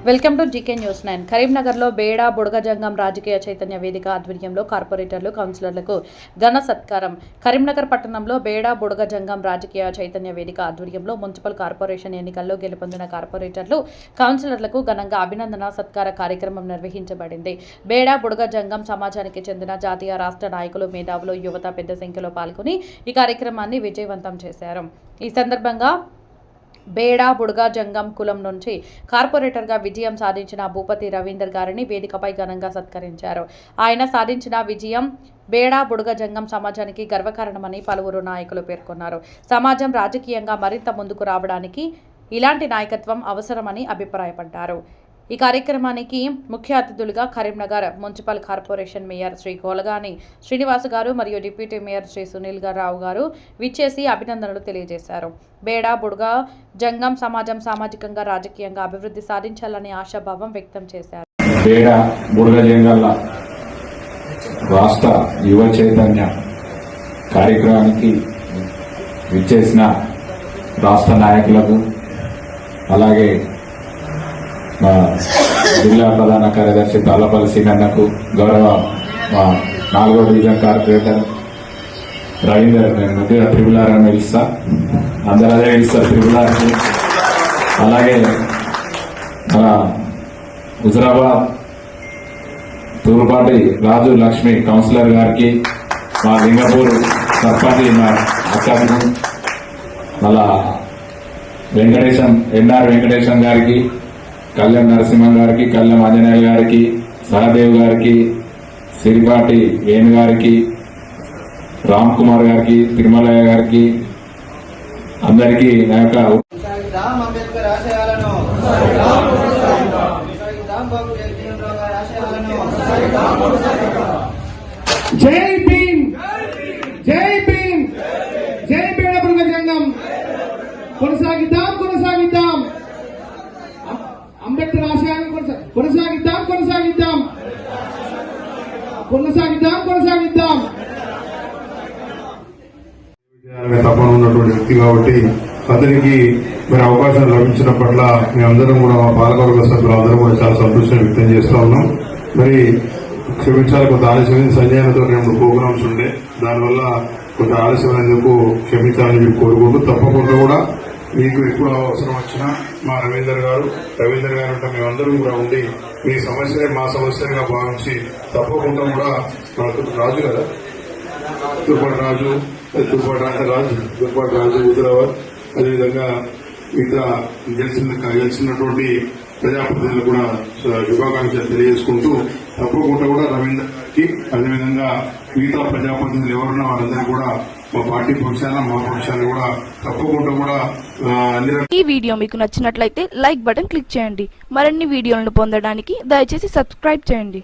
Welcome to GK news 9. కరీంనగర్లో బేడా బుడగజంగం రాజకీయ చైతన్య వేదిక ఆధ్వర్యంలో కార్పొరేటర్లు కౌన్సిలర్లకు ఘన సత్కారం. కరీంనగర్ పట్టణంలో బేడా బుడగజంగం రాజకీయ చైతన్య వేదిక ఆధ్వర్యంలో మున్సిపల్ కార్పొరేషన్ ఎన్నికల్లో గెలుపొందిన కార్పొరేటర్లు కౌన్సిలర్లకు ఘనంగా అభినందన సత్కార కార్యక్రమం నిర్వహించబడింది. బేడా బుడగజంగం సమాజానికి చెందిన జాతీయ రాష్ట్ర నాయకులు, మేధావులు, యువత పెద్ద సంఖ్యలో పాల్గొని ఈ కార్యక్రమాన్ని విజయవంతం చేశారు. ఈ సందర్భంగా బేడా బుడగజంగం కులం నుంచి కార్పొరేటర్గా విజయం సాధించిన భూపతి రవీందర్ గారిని వేదికపై ఘనంగా సత్కరించారు. ఆయన సాధించిన విజయం బేడా బుడగజంగం సమాజానికి గర్వకారణమని పలువురు నాయకులు పేర్కొన్నారు. సమాజం రాజకీయంగా మరింత ముందుకు రావడానికి ఇలాంటి నాయకత్వం అవసరమని అభిప్రాయపడ్డారు. ఈ కార్యక్రమానికి ముఖ్య అతిథులుగా Karimnagar municipal corporation mayor Shri Golagani Srinivas గారు మరియు డిప్యూటీ మేయర్ శ్రీ సునీల్ రావు గారు విచ్చేసి అభినందనలు తెలియజేశారు. బేడా బుడగజంగం సమాజం సామాజికంగా, రాజకీయంగా అభివృద్ధి సాధించాలని ఆశాభావం వ్యక్తం చేశారు. బేడా బుడగజంగం రాష్ట్ర యువ చైతన్య కార్యక్రమానికి విచ్చేసిన రాష్ట్ర నాయకులకు, అలాగే మా జిల్లా ప్రధాన కార్యదర్శి తాళ్లపల్లి సీనన్నకు, గౌరవ మా 4వ డివిజన్ కార్పొరేటర్ రవీందర్, నేను త్రిపులార్ అని పిలుస్తా, అందరూ అదే పిలుస్తారు త్రిపులార్. అలాగే మన హుజరాబాద్ తూర్పాటి రాజు లక్ష్మి కౌన్సిలర్ గారికి, మా లింగపూర్ సర్పంచ్ మా అక్కకు, మళ్ళా ఎన్ఆర్ వెంకటేశం గారికి, కళ్యాణ్ నరసింహం గారికి, కళ్యాణ్ ఆంజనేయ గారికి, సహదేవ్ గారికి, సిరిపాటి వేణు గారికి, రామ్ కుమార్ గారికి, తిరుమలయ్య గారికి, అందరికీ నా యొక్క జై భీమ్, జై భీమ్, జై బేడా బుడగజంగం. కొనసాగిద్దాం, కొనసాగిద్దాం, అంబేద్కర్ ఆశయాలను కొనసాగిద్దాం, కొనసాగిద్దాం, కొనసాగిద్దాం, కొనసాగిద్దాం. తప్పన ఉన్నటువంటి వ్యక్తి కాబట్టి అతనికి మరి అవకాశం లభించిన పట్ల మేమందరం కూడా, మా పాలకవర్గ సభ్యులు అందరం కూడా చాలా సంతోషం వ్యక్తం చేస్తా ఉన్నాం. మరి క్షమించాలి, కొంత ఆలస్యమైన సంజయనతో 2 ప్రోగ్రామ్స్ ఉండే, దానివల్ల కొంత ఆలస్యమైనందుకు క్షమించాలని చెప్పి కోరుకుంటూ, తప్పకుండా కూడా మీకు ఎప్పుడు అవసరం వచ్చినా మా రవీందర్ గారు అంటే మేమందరం కూడా ఉండి మీ సమస్యనే మా సమస్యగా భావించి తప్పకుండా కూడా మనకు రాజు కదా, తుర్పాటి రాజు హుజరాబాద్, అదేవిధంగా మిగతా గెలిచినటువంటి ప్రజాప్రతినిధులు కూడా శుభాకాంక్షలు తెలియజేసుకుంటూ, తప్పకుండా కూడా రవీందర్ గారికి, అదేవిధంగా మిగతా ప్రజాప్రతినిధులు ఎవరున్నా వారందరూ కూడా మా పార్టీ పక్షాన, మా పక్షాన్ని కూడా తప్పకుండా కూడా. ఈ వీడియో మీకు నచ్చినట్లయితే లైక్ బటన్ క్లిక్ చేయండి. మరిన్ని వీడియోలను పొందడానికి దయచేసి సబ్స్క్రైబ్ చేయండి.